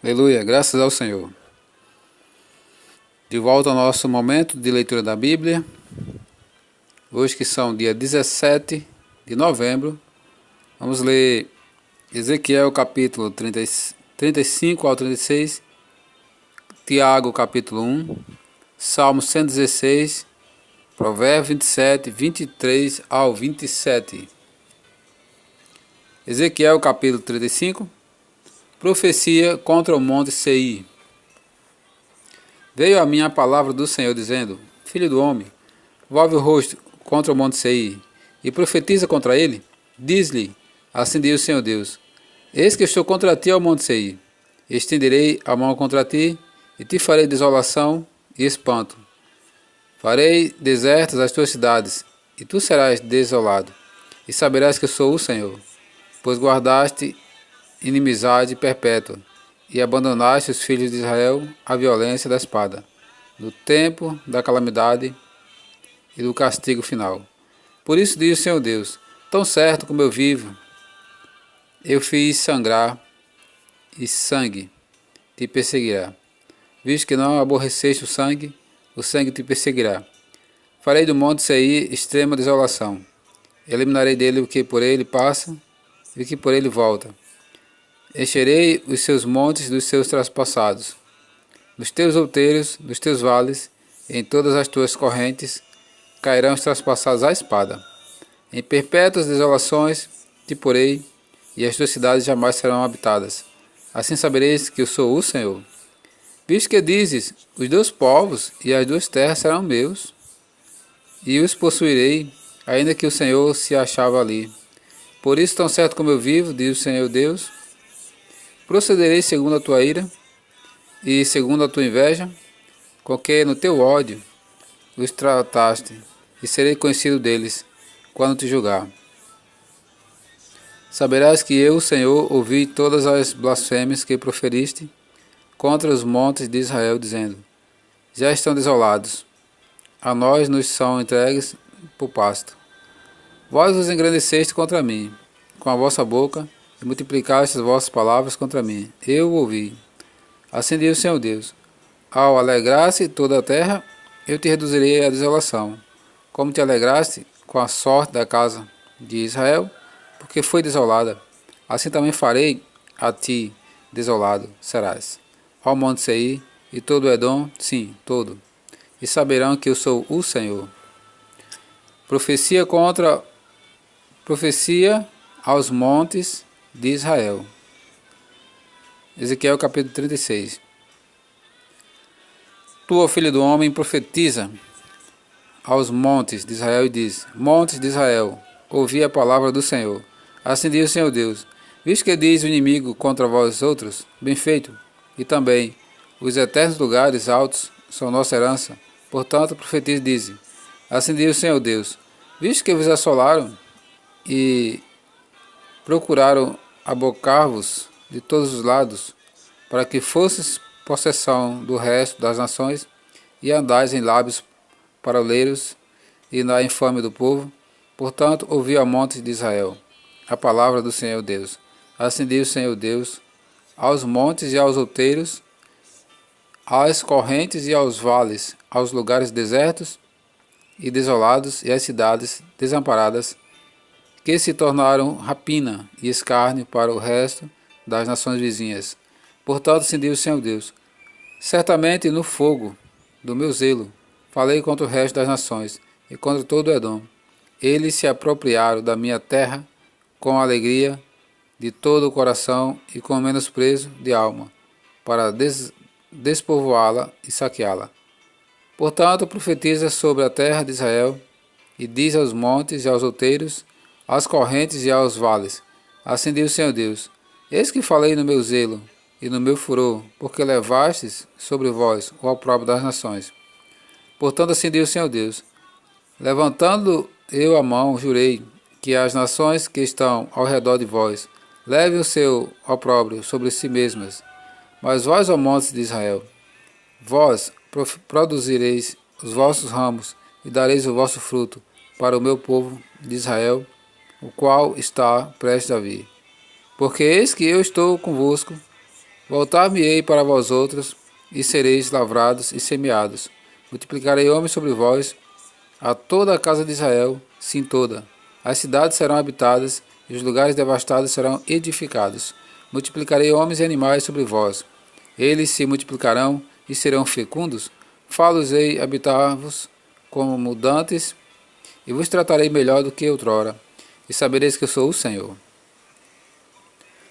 Aleluia, graças ao Senhor. De volta ao nosso momento de leitura da Bíblia. Hoje que são dia 17 de novembro, vamos ler Ezequiel capítulo 35 ao 36, Tiago capítulo 1, Salmo 116, Provérbios 27, 23 ao 27. Ezequiel capítulo 35, profecia contra o monte Seir. Veio a mim a palavra do Senhor dizendo: Filho do homem, volve o rosto contra o monte Seir e profetiza contra ele. Diz-lhe: assim diz o Senhor Deus: eis que estou contra ti, ao monte Seir. Estenderei a mão contra ti e te farei desolação e espanto. Farei desertas as tuas cidades e tu serás desolado, e saberás que eu sou o Senhor, pois guardaste inimizade perpétua e abandonaste os filhos de Israel à violência da espada, no tempo da calamidade e do castigo final. Por isso diz o Senhor Deus: tão certo como eu vivo, eu fiz sangrar, e sangue te perseguirá. Visto que não aborreceste o sangue te perseguirá. Farei do monte Seir extrema desolação. Eliminarei dele o que por ele passa e o que por ele volta. Encherei os seus montes dos seus traspassados. Nos teus outeiros, nos teus vales, em todas as tuas correntes, cairão os traspassados à espada. Em perpétuas desolações te porei, e as tuas cidades jamais serão habitadas. Assim sabereis que eu sou o Senhor. Visto que dizes: os dois povos e as duas terras serão meus, e os possuirei, ainda que o Senhor se achava ali. Por isso, tão certo como eu vivo, diz o Senhor Deus, procederei segundo a tua ira e segundo a tua inveja, com que no teu ódio os trataste, e serei conhecido deles quando te julgar. Saberás que eu, o Senhor, ouvi todas as blasfêmias que proferiste contra os montes de Israel, dizendo: já estão desolados, a nós nos são entregues por pasto. Vós os engrandeceste contra mim, com a vossa boca, e multiplicaste as vossas palavras contra mim. Eu ouvi. Assim diz o Senhor Deus: ao alegrar-se toda a terra, eu te reduzirei à desolação, como te alegraste com a sorte da casa de Israel, porque foi desolada. Assim também farei a ti, desolado serás. Ao monte Seir e todo o Edom, sim, todo, e saberão que eu sou o Senhor. Profecia aos montes de Israel. Ezequiel capítulo 36. Tu, ó filho do homem, profetiza aos montes de Israel e diz: montes de Israel, ouvi a palavra do Senhor. Assim diz o Senhor Deus: visto que diz o inimigo contra vós outros, bem feito, e também os eternos lugares altos são nossa herança, portanto profetiza e diz: assim diz o Senhor Deus: visto que vos assolaram e procuraram abocar-vos de todos os lados, para que fosses possessão do resto das nações, e andais em lábios paroleiros e na infâmia do povo, portanto ouvi a monte de Israel a palavra do Senhor Deus. Assim diz o Senhor Deus: aos montes e aos outeiros, às correntes e aos vales, aos lugares desertos e desolados, e às cidades desamparadas, que se tornaram rapina e escárnio para o resto das nações vizinhas. Portanto, assim diz o Senhor Deus: certamente no fogo do meu zelo falei contra o resto das nações e contra todo o Edom. Eles se apropriaram da minha terra com alegria de todo o coração e com menosprezo de alma, para despovoá-la e saqueá-la. Portanto, profetiza sobre a terra de Israel e diz aos montes e aos outeiros, às correntes e aos vales: assim diz o Senhor Deus: eis que falei no meu zelo e no meu furor, porque levastes sobre vós o opróbrio das nações. Portanto, assim diz o Senhor Deus: levantando eu a mão, jurei que as nações que estão ao redor de vós levem o seu opróbrio sobre si mesmas. Mas vós, ó montes de Israel, vós produzireis os vossos ramos e dareis o vosso fruto para o meu povo de Israel, o qual está prestes a vir. Porque eis que eu estou convosco, Voltar-me-ei para vós outros, e sereis lavrados e semeados. Multiplicarei homens sobre vós, a toda a casa de Israel, sim toda. As cidades serão habitadas, e os lugares devastados serão edificados. Multiplicarei homens e animais sobre vós. Eles se multiplicarão e serão fecundos. Falo-ei habitar-vos como mudantes, e vos tratarei melhor do que outrora, e sabereis que eu sou o Senhor.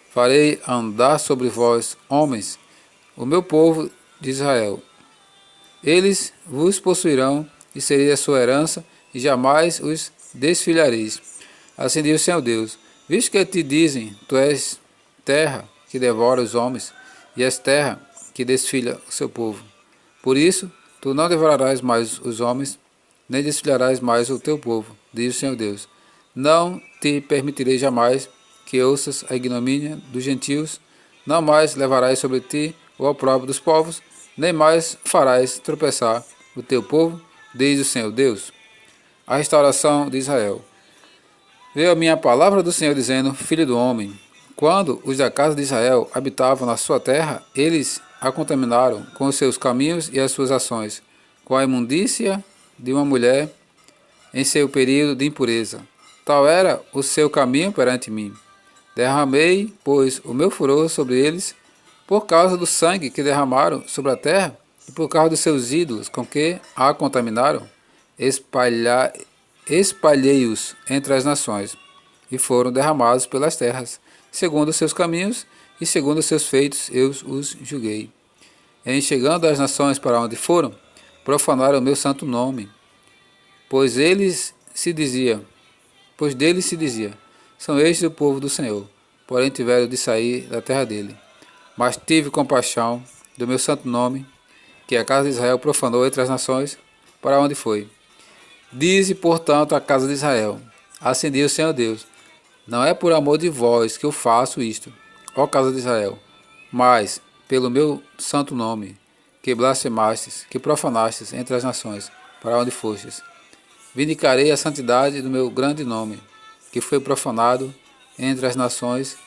Farei andar sobre vós homens, o meu povo de Israel. Eles vos possuirão, e sereis a sua herança, e jamais os desfilhareis. Assim diz o Senhor Deus: visto que te dizem, tu és terra que devora os homens, e és terra que desfilha o seu povo. Por isso, tu não devorarás mais os homens, nem desfilharás mais o teu povo, diz o Senhor Deus. Não te permitirei jamais que ouças a ignomínia dos gentios, não mais levarás sobre ti o opróbrio dos povos, nem mais farás tropeçar o teu povo, diz o Senhor Deus. A restauração de Israel. Veio a minha palavra do Senhor dizendo: filho do homem, quando os da casa de Israel habitavam na sua terra, eles a contaminaram com os seus caminhos e as suas ações, com a imundícia de uma mulher em seu período de impureza. Tal era o seu caminho perante mim. Derramei, pois, o meu furor sobre eles, por causa do sangue que derramaram sobre a terra, e por causa dos seus ídolos com que a contaminaram. Espalhei-os entre as nações, e foram derramados pelas terras, segundo os seus caminhos, e segundo os seus feitos eu os julguei. Em chegando as nações para onde foram, profanaram o meu santo nome, pois deles se dizia, são estes o povo do Senhor, porém tiveram de sair da terra dele. Mas tive compaixão do meu santo nome, que a casa de Israel profanou entre as nações, para onde foi. Dize, portanto, a casa de Israel: assim diz o Senhor Deus: não é por amor de vós que eu faço isto, ó casa de Israel, mas pelo meu santo nome, que blasfemastes, que profanastes entre as nações, para onde fostes. Vindicarei a santidade do meu grande nome, que foi profanado entre as nações,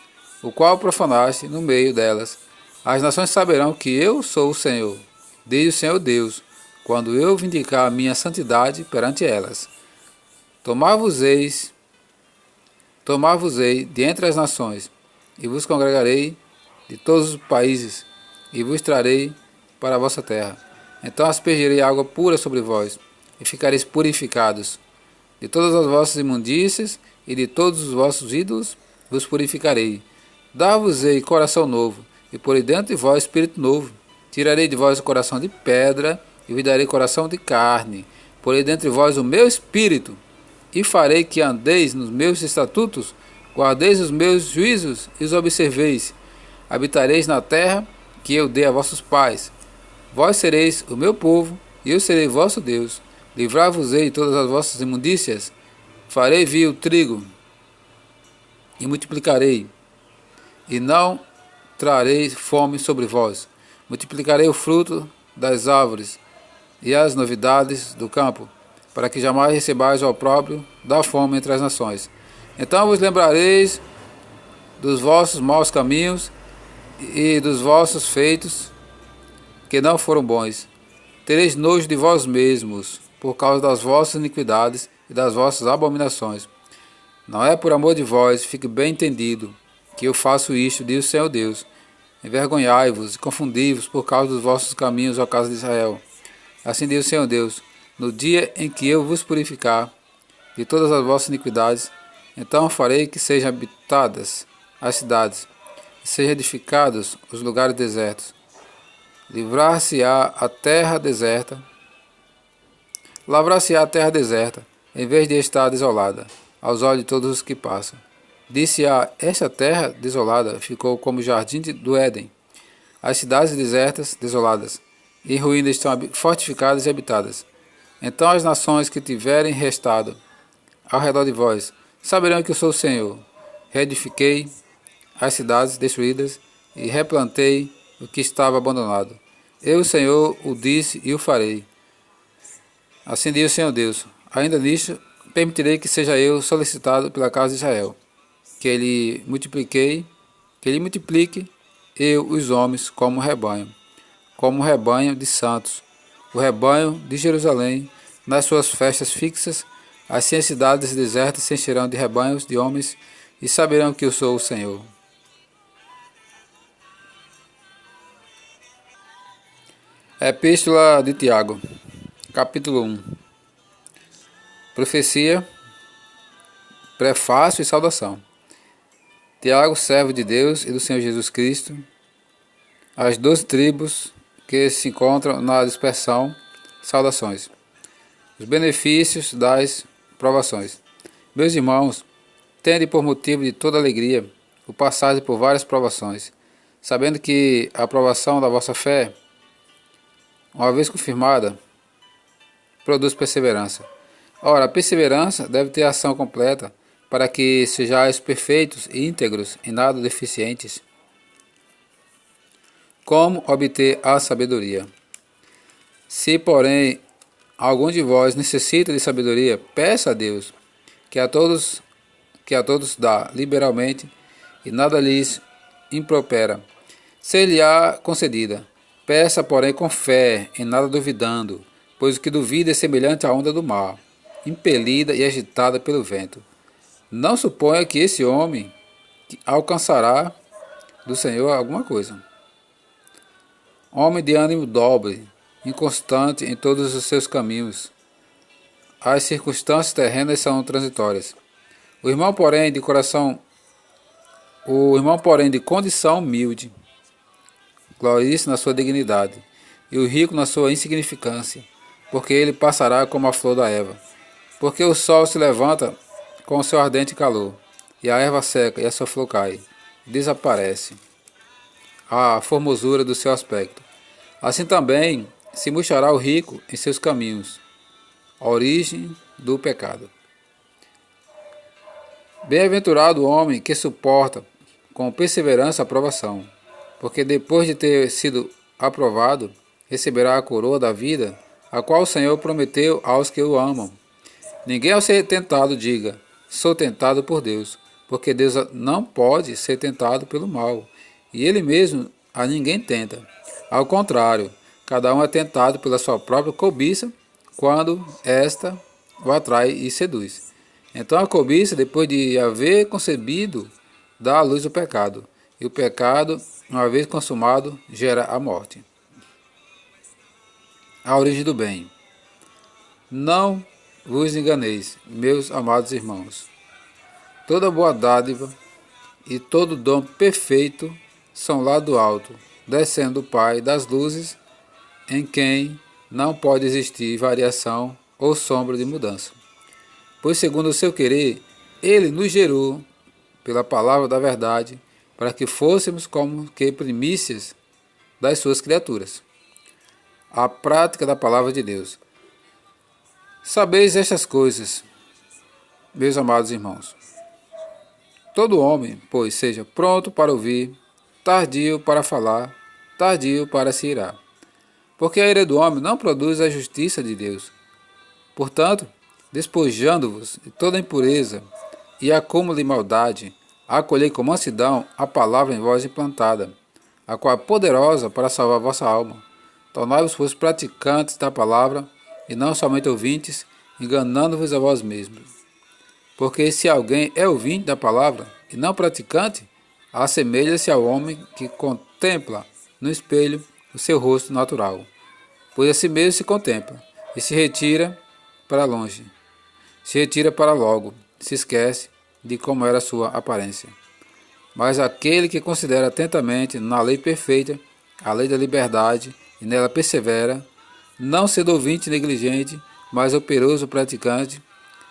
o qual profanaste no meio delas. As nações saberão que eu sou o Senhor, diz o Senhor Deus, quando eu vindicar a minha santidade perante elas. Tomar-vos-ei de entre as nações, e vos congregarei de todos os países, e vos trarei para a vossa terra. Então aspergirei água pura sobre vós, e ficareis purificados. De todas as vossas imundícias e de todos os vossos ídolos vos purificarei. Dar-vos-ei coração novo, e porei dentro de vós espírito novo. Tirarei de vós o coração de pedra, e vos darei coração de carne. Porei dentro de vós o meu espírito, e farei que andeis nos meus estatutos, guardeis os meus juízos e os observeis. Habitareis na terra que eu dei a vossos pais. Vós sereis o meu povo, e eu serei vosso Deus. Livrar-vos-ei de todas as vossas imundícias. Farei vir o trigo, e multiplicarei, e não trarei fome sobre vós. Multiplicarei o fruto das árvores, e as novidades do campo, para que jamais recebais o opróbrio da fome entre as nações. Então vos lembrareis dos vossos maus caminhos e dos vossos feitos que não foram bons. Tereis nojo de vós mesmos, por causa das vossas iniquidades e das vossas abominações. Não é por amor de vós, fique bem entendido, que eu faço isto, diz o Senhor Deus. Envergonhai-vos e confundi-vos por causa dos vossos caminhos, ó casa de Israel. Assim diz o Senhor Deus: no dia em que eu vos purificar de todas as vossas iniquidades, então farei que sejam habitadas as cidades, e sejam edificados os lugares desertos. Livrar-se-á a terra deserta, lavrar-se-á a terra deserta, em vez de estar desolada, aos olhos de todos os que passam. Disse-a: esta terra desolada ficou como o jardim do Éden. As cidades desertas, desoladas, e em ruínas estão fortificadas e habitadas. Então as nações que tiverem restado ao redor de vós saberão que eu sou o Senhor. Reedifiquei as cidades destruídas e replantei o que estava abandonado. Eu, o Senhor, o disse e o farei. Assim diz o Senhor Deus: ainda nisto permitirei que seja eu solicitado pela casa de Israel, que ele multiplique eu os homens como um rebanho de santos, o rebanho de Jerusalém, nas suas festas fixas, assim as cidades desertas se encherão de rebanhos de homens e saberão que eu sou o Senhor. Epístola de Tiago, capítulo 1. Profecia, prefácio e saudação. Tiago, servo de Deus e do Senhor Jesus Cristo, as 12 tribos que se encontram na dispersão, saudações. Os benefícios das provações. Meus irmãos, tende por motivo de toda alegria o passagem por várias provações, sabendo que a aprovação da vossa fé, uma vez confirmada, produz perseverança. Ora, a perseverança deve ter ação completa, para que sejais perfeitos e íntegros, e nada deficientes. Como obter a sabedoria? Se, porém, algum de vós necessita de sabedoria, peça a Deus, que a todos dá liberalmente, e nada lhes impropera, ser-lhe-á concedida. Peça, porém, com fé, em nada duvidando, pois o que duvida é semelhante à onda do mar, impelida e agitada pelo vento. Não suponha que esse homem alcançará do Senhor alguma coisa. Homem de ânimo dobre, inconstante em todos os seus caminhos. As circunstâncias terrenas são transitórias. O irmão, porém, de condição humilde, glorie-se na sua dignidade, e o rico na sua insignificância, porque ele passará como a flor da erva. Porque o sol se levanta com o seu ardente calor, e a erva seca e a sua flor cai, e desaparece a formosura do seu aspecto. Assim também se murchará o rico em seus caminhos, a origem do pecado. Bem-aventurado o homem que suporta com perseverança a provação, porque depois de ter sido aprovado, receberá a coroa da vida, a qual o Senhor prometeu aos que o amam. Ninguém ao ser tentado diga, sou tentado por Deus, porque Deus não pode ser tentado pelo mal, e Ele mesmo a ninguém tenta. Ao contrário, cada um é tentado pela sua própria cobiça, quando esta o atrai e seduz. Então a cobiça, depois de haver concebido, dá à luz o pecado, e o pecado, uma vez consumado, gera a morte. A origem do bem. Não vos enganeis, meus amados irmãos. Toda boa dádiva e todo dom perfeito são lá do alto, descendo do Pai das luzes, em quem não pode existir variação ou sombra de mudança. Pois, segundo o seu querer, Ele nos gerou pela palavra da verdade, para que fôssemos como que primícias das suas criaturas. A prática da palavra de Deus. Sabeis estas coisas, meus amados irmãos. Todo homem, pois, seja pronto para ouvir, tardio para falar, tardio para se irar. Porque a ira do homem não produz a justiça de Deus. Portanto, despojando-vos de toda impureza e acúmulo de maldade, acolhei com mansidão a palavra em vós implantada, a qual é poderosa para salvar a vossa alma. Tornai-vos, pois, praticantes da palavra, e não somente ouvintes, enganando-vos a vós mesmos. Porque se alguém é ouvinte da palavra e não praticante, assemelha-se ao homem que contempla no espelho o seu rosto natural, pois a si mesmo se contempla e se retira para longe, se retira para logo, se esquece de como era a sua aparência. Mas aquele que considera atentamente na lei perfeita, a lei da liberdade, e nela persevera, não sendo ouvinte negligente, mas operoso praticante,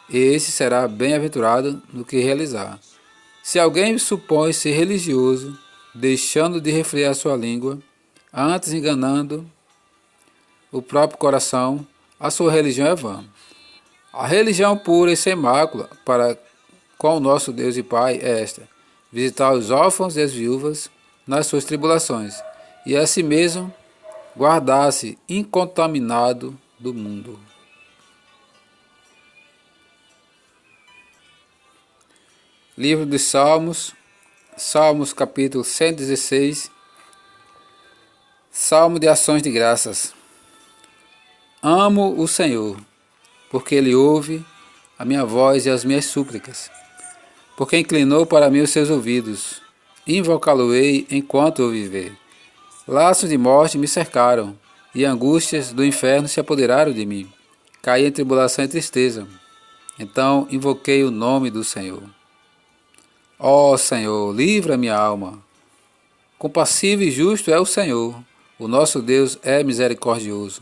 esse será bem-aventurado no que realizar. Se alguém supõe ser religioso, deixando de refrear sua língua, antes enganando o próprio coração, a sua religião é vã. A religião pura e sem mácula para com o nosso Deus e Pai é esta: visitar os órfãos e as viúvas nas suas tribulações, e a si mesmo guardar-se incontaminado do mundo. Livro dos Salmos, Salmos capítulo 116, Salmo de ações de graças. Amo o Senhor, porque Ele ouve a minha voz e as minhas súplicas, porque inclinou para mim os seus ouvidos. Invocá-lo-ei enquanto eu viver. Laços de morte me cercaram, e angústias do inferno se apoderaram de mim. Caí em tribulação e tristeza. Então invoquei o nome do Senhor. Ó Senhor, livra minha alma. Compassivo e justo é o Senhor. O nosso Deus é misericordioso.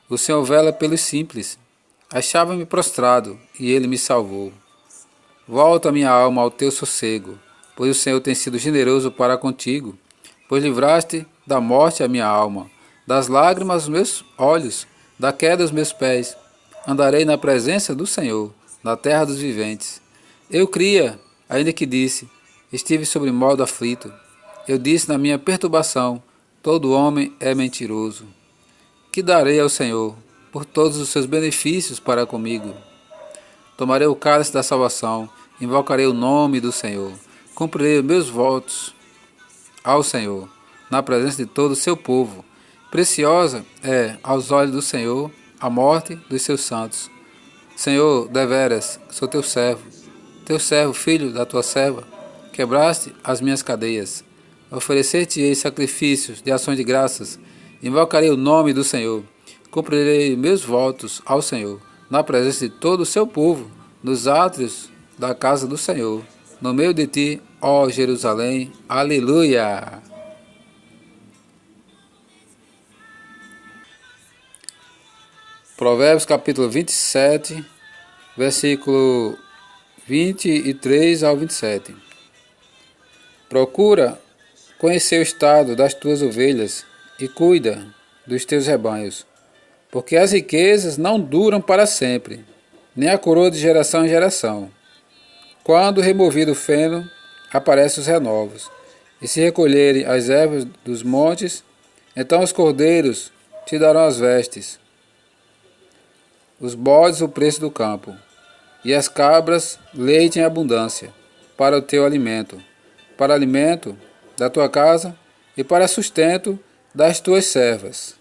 O Senhor vela pelos simples. Achava-me prostrado, e Ele me salvou. Volta minha alma ao teu sossego, pois o Senhor tem sido generoso para contigo. Pois livraste da morte a minha alma, das lágrimas os meus olhos, da queda os meus pés. Andarei na presença do Senhor, na terra dos viventes. Eu cria, ainda que disse, estive sobre modo aflito. Eu disse na minha perturbação, todo homem é mentiroso. Que darei ao Senhor por todos os seus benefícios para comigo? Tomarei o cálice da salvação, invocarei o nome do Senhor, cumprirei meus votos ao Senhor, na presença de todo o seu povo. Preciosa é, aos olhos do Senhor, a morte dos seus santos. Senhor, deveras, sou teu servo, filho da tua serva, quebraste as minhas cadeias. Oferecer-te-ei sacrifícios de ações de graças, invocarei o nome do Senhor, cumprirei meus votos ao Senhor, na presença de todo o seu povo, nos átrios da casa do Senhor, no meio de ti, ó Jerusalém. Aleluia! Provérbios capítulo 27, versículo 23 ao 27. Procura conhecer o estado das tuas ovelhas e cuida dos teus rebanhos, porque as riquezas não duram para sempre, nem a coroa de geração em geração. Quando removido o feno, aparecem os renovos, e se recolherem as ervas dos montes, então os cordeiros te darão as vestes, os bodes o preço do campo, e as cabras leite em abundância, para o teu alimento, para alimento da tua casa e para sustento das tuas servas.